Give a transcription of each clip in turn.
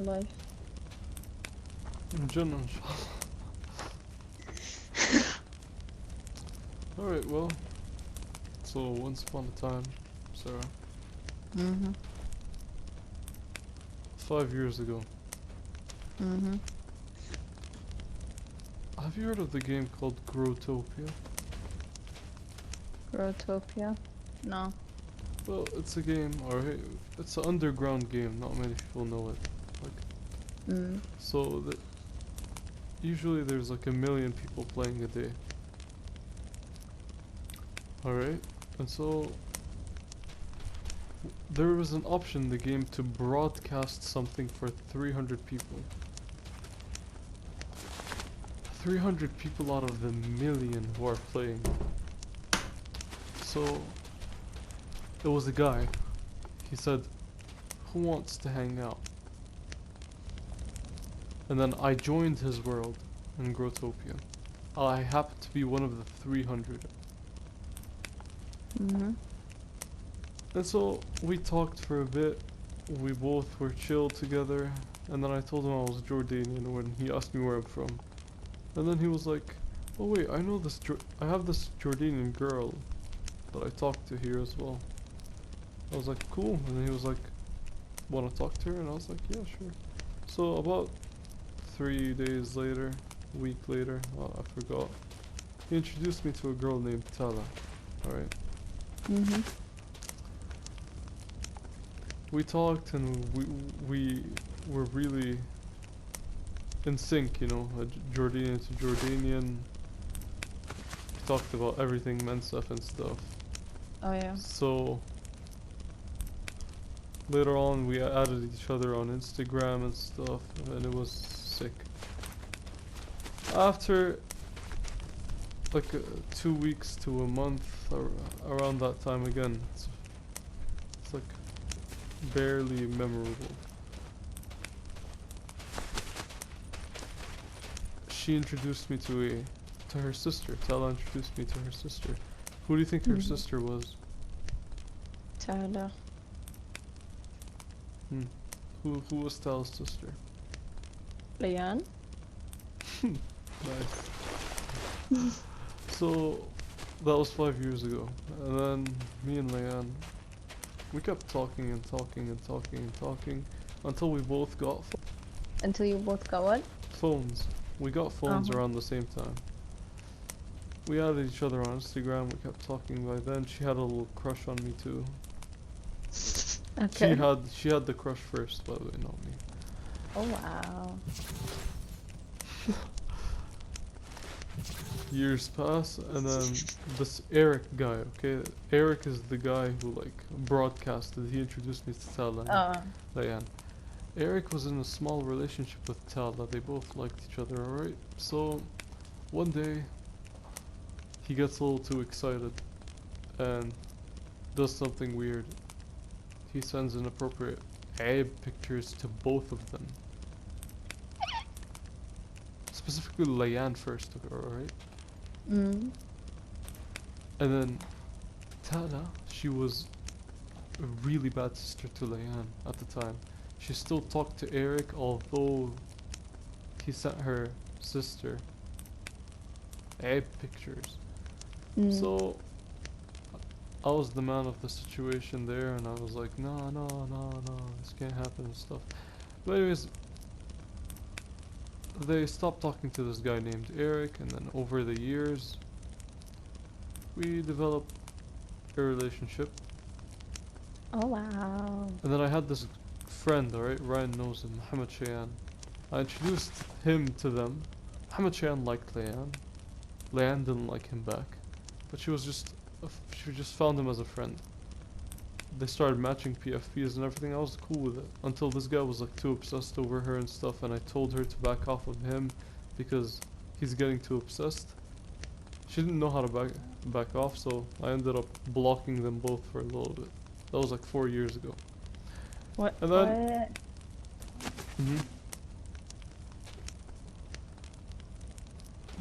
life. Jannah, inshallah. Alright, well, so once upon a time, Sarah, Mhm. 5 years ago, Mhm. have you heard of the game called Growtopia? Growtopia? No. Well, it's a game, or it's an underground game, not many people know it. Like, Mm. so, usually there's like 1 million people playing a day. Alright? And so, there was an option in the game to broadcast something for 300 people. 300 people out of the million who are playing. So, it was a guy. He said, "Who wants to hang out?" And then I joined his world in Growtopia. I happened to be one of the 300. Mhm. And so, we talked for a bit. We both were chill together. And then I told him I was Jordanian when he asked me where I'm from. And then he was like, "Oh wait, I have this Jordanian girl that I talk to here as well." I was like, "Cool." And then he was like, "Wanna talk to her?" And I was like, "Yeah, sure." So about 3 days later, a week later, I forgot. He introduced me to a girl named Tala. Alright. Mhm. We talked and we were really in sync, you know, Jordanian to Jordanian. We talked about everything, men stuff and stuff. Oh yeah. So later on we added each other on Instagram and stuff, and it was sick. After like 2 weeks to a month, around that time again, it's like barely memorable. She introduced me to her sister. Tala introduced me to her sister. Who do you think her Mhm. sister was? Tyler. Hmm. Who was Tala's sister? Leanne? Nice. So that was 5 years ago, and then me and Leanne, we kept talking and talking and talking and talking until we both got Until you both got what? phones. We got phones Uh-huh. around the same time. We added each other on Instagram. We kept talking. By then, she had a little crush on me too. Okay. She had the crush first, by the way, not me. Oh wow. Years pass, and then this Eric guy. Okay, Eric is the guy who like broadcasted. He introduced me to Tala and Uh. Diane. Eric was in a small relationship with Tala. They both liked each other. Alright, so one day he gets a little too excited and does something weird. He sends inappropriate Abe pictures to both of them. Specifically Layan first, alright? Mm. And then Tala, she was a really bad sister to Layan at the time. She still talked to Eric, although he sent her sister Abe pictures. Mm. So I was the man of the situation there, and I was like, no, no, no, no, this can't happen and stuff. But anyways, they stopped talking to this guy named Eric, and then over the years, we developed a relationship. Oh wow. And then I had this friend, alright, Ryan knows him, Mohammed Shayan. I introduced him to them. Mohammed Shayan liked Layan. Layan didn't like him back, but she just found him as a friend. They started matching PFPs and everything. I was cool with it until this guy was like too obsessed over her and stuff, and I told her to back off of him because he's getting too obsessed. She didn't know how to back off, so I ended up blocking them both for a little bit. That was like 4 years ago. What? And then, What? mhm.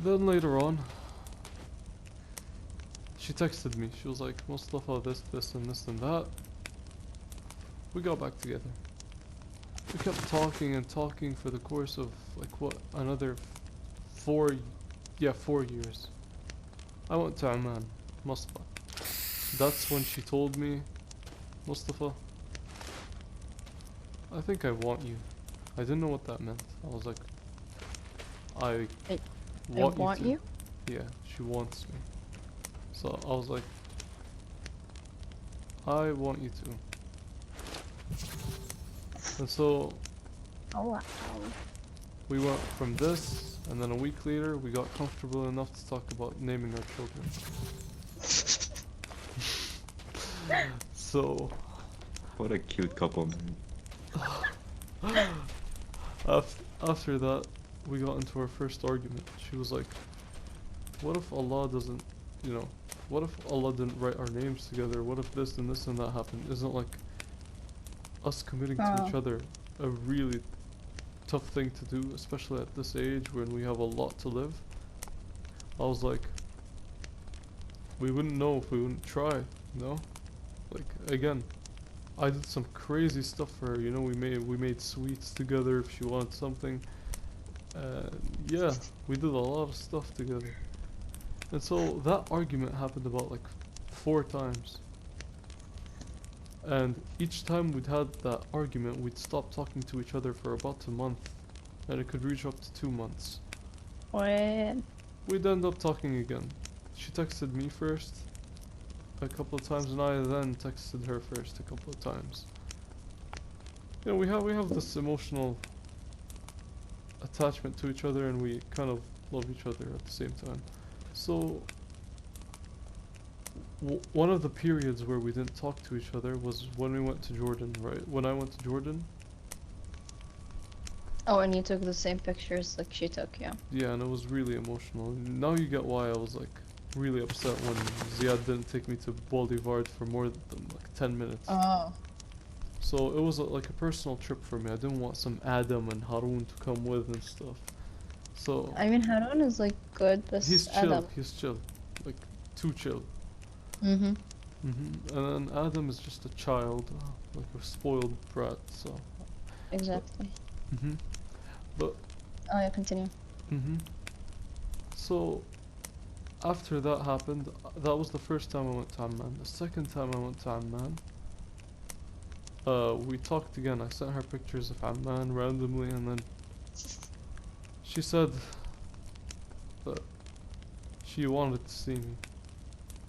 Then later on, she texted me. She was like, "Mustafa, this, this, and this, and that." We got back together. we kept talking and talking for the course of like what, another 4 years. I went to Amman, Mustafa. That's when she told me, Mustafa, I think I want you. I didn't know what that meant. I was like, I I, I want want you to. you? Yeah, she wants me. So I was like, I want you to. And so Oh wow. we went from this, and then a week later, we got comfortable enough to talk about naming our children. So What a cute couple, man. after that, we got into our first argument. She was like, what if Allah doesn't, you know, what if Allah didn't write our names together? What if this and this and that happened? Isn't like us committing to Oh. each other a really tough thing to do, especially at this age when we have a lot to live? I was like, we wouldn't know if we wouldn't try, you know? Like, again, I did some crazy stuff for her, you know, we made sweets together if she wanted something. Yeah, we did a lot of stuff together. And so that argument happened about like 4 times. And each time we'd had that argument, we'd stop talking to each other for about a month. And it could reach up to 2 months. What? We'd end up talking again. She texted me first a couple of times, and I then texted her first a couple of times. You know, we have this emotional attachment to each other, and we kind of love each other at the same time. So one of the periods where we didn't talk to each other was when we went to Jordan, right? When I went to Jordan, Oh, and you took the same pictures like she took, yeah. yeah, and it was really emotional. Now you get why I was like really upset when Ziad didn't take me to Boulevard for more than like 10 minutes. Oh. So it was like a personal trip for me. I didn't want some Adam and Harun to come with and stuff. So I mean, Harun is like good, but he's chill. Adam. He's chill, like too chill. Mm-hmm. And then Adam is just a child, like a spoiled brat. So. Exactly. Mhm. But. Oh yeah, continue. So after that happened, that was the first time I went to Amman. The second time I went to Amman, we talked again. I sent her pictures of Amman randomly, and then she said that she wanted to see me.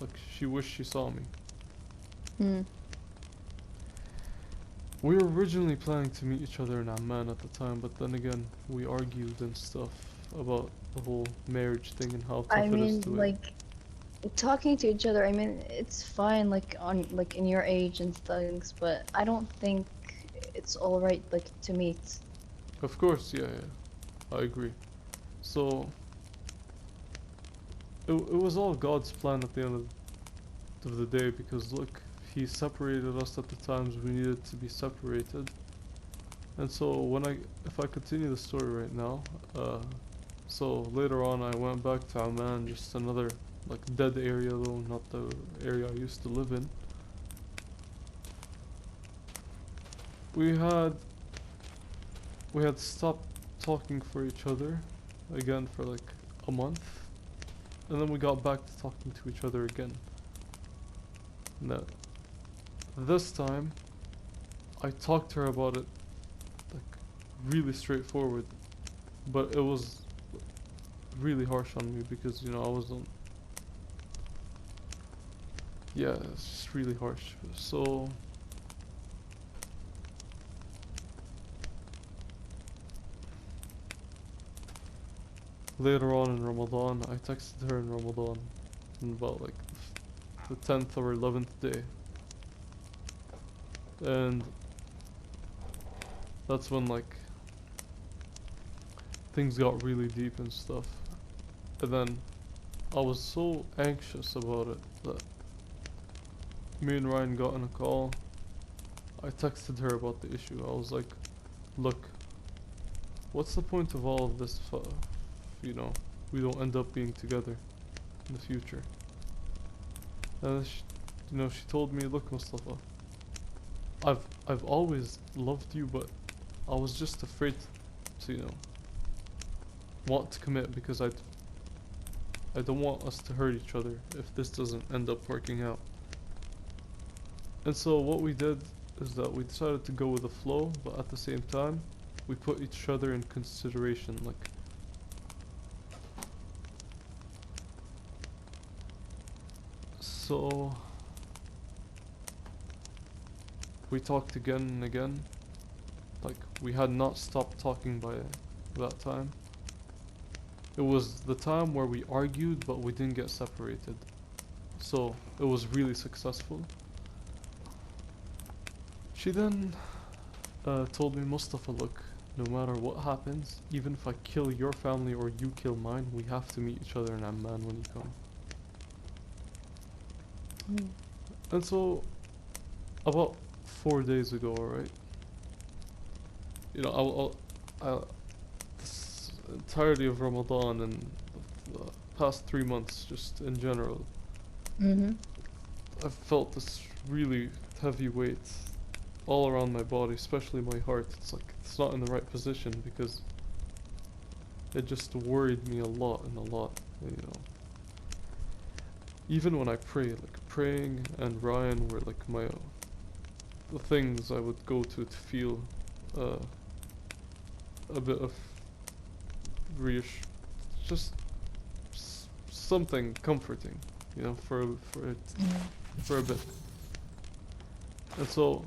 Like, she wished she saw me. Hmm. We were originally planning to meet each other in Amman at the time, but then again, we argued and stuff about the whole marriage thing and how tough I it is mean, to wait. like, talking to each other, I mean, it's fine, like, on, like, in your age and things, but I don't think it's alright, like, to meet. Of course, yeah, I agree. So, it was all God's plan at the end of the day, because look, He separated us at the times we needed to be separated. And so if I continue the story right now, so later on I went back to Amman, just another like dead area though, not the area I used to live in. We had stopped talking for each other again for like a month, and then we got back to talking to each other again. Now, this time, I talked to her about it like really straightforward, but it was really harsh on me because, you know, I wasn't. Yeah, it's just really harsh. So. Later on in Ramadan, I texted her in Ramadan, in about like the 10th or 11th day. And that's when like things got really deep and stuff. And then I was so anxious about it that me and Ryan got on a call. I texted her about the issue. I was like, look, what's the point of all of this if, you know, we don't end up being together in the future? And she told me, look, Mustafa, I've always loved you, but I was just afraid to, want to commit because I don't want us to hurt each other if this doesn't end up working out. And so what we did is that we decided to go with the flow, but at the same time, we put each other in consideration. Like, so we talked again and again. Like, we had not stopped talking by that time. It was the time where we argued, but we didn't get separated. So it was really successful. She then told me, Mustafa, look, no matter what happens, even if I kill your family or you kill mine, we have to meet each other in Amman when you come. And so, about 4 days ago, right? This entirety of Ramadan and the past 3 months, just in general, Mm-hmm. I've felt this really heavy weight all around my body, especially my heart. It's like it's not in the right position because it just worried me a lot and a lot, Even when I pray, like praying and Ryan were like the things I would go to feel a bit of just something comforting, for a bit. And so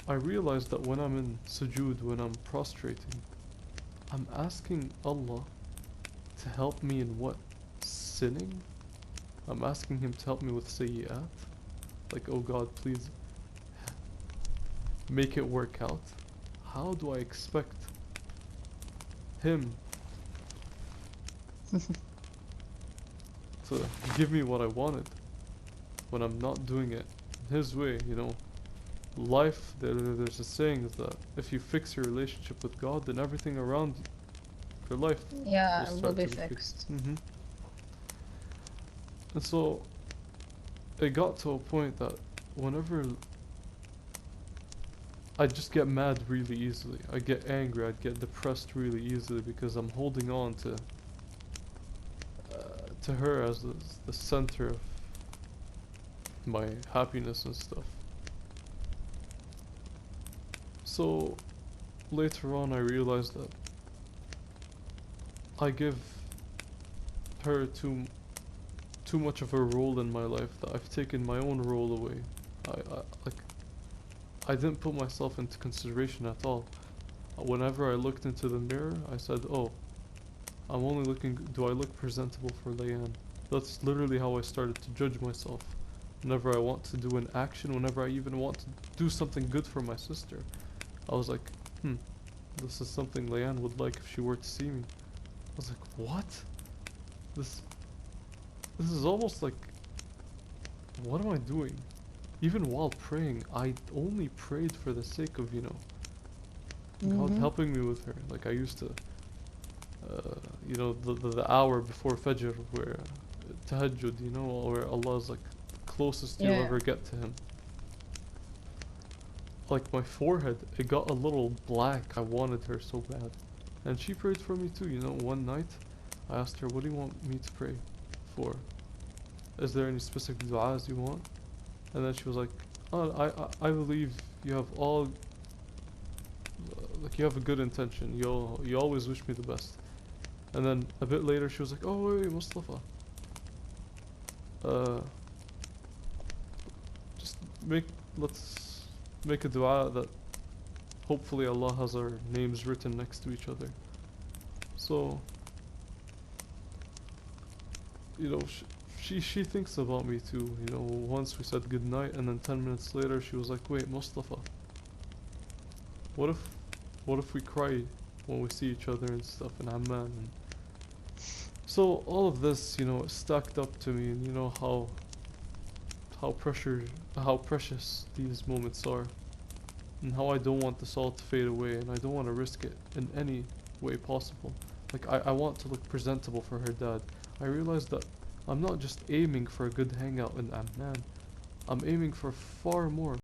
I realized that when I'm in sujood, when I'm prostrating, I'm asking Allah to help me in what? Sinning? I'm asking him to help me with sayyi'at. Like, oh God, please make it work out. How do I expect him to give me what I wanted when I'm not doing it his way, Life, there's a saying is that if you fix your relationship with God, then everything around your life Yeah, will it will start be to fixed. And so it got to a point that whenever I'd just get mad really easily, I'd get angry, I'd get depressed really easily because I'm holding on to her as the center of my happiness and stuff. So later on I realized that I give her too much of a role in my life, that I've taken my own role away. I didn't put myself into consideration at all. Whenever I looked into the mirror, I said, oh, I'm only looking, do I look presentable for Layan? That's literally how I started to judge myself. Whenever I want to do an action, whenever I even want to do something good for my sister, I was like, this is something Layan would like if she were to see me. I was like, what? This is almost like, what am I doing? Even while praying, I only prayed for the sake of, God helping me with her. Like I used to, the hour before Fajr where Tahajjud, where Allah is like the closest you'll ever get to Him. Like my forehead, it got a little black. I wanted her so bad. And she prayed for me too, one night I asked her, what do you want me to pray for? Is there any specific du'as you want? And then she was like, oh, I believe you have all, like you have a good intention. You always wish me the best. And then a bit later she was like, oh wait, Mustafa. Let's make a dua that hopefully Allah has our names written next to each other. So, she thinks about me too. Once we said goodnight and then 10 minutes later she was like, wait, Mustafa, what if we cry when we see each other and stuff in Amman? And so all of this, it stacked up to me, and how precious these moments are, and how I don't want this all to fade away, and I don't want to risk it in any way possible. Like I want to look presentable for her dad. I realized that I'm not just aiming for a good hangout in Amman. I'm aiming for far more.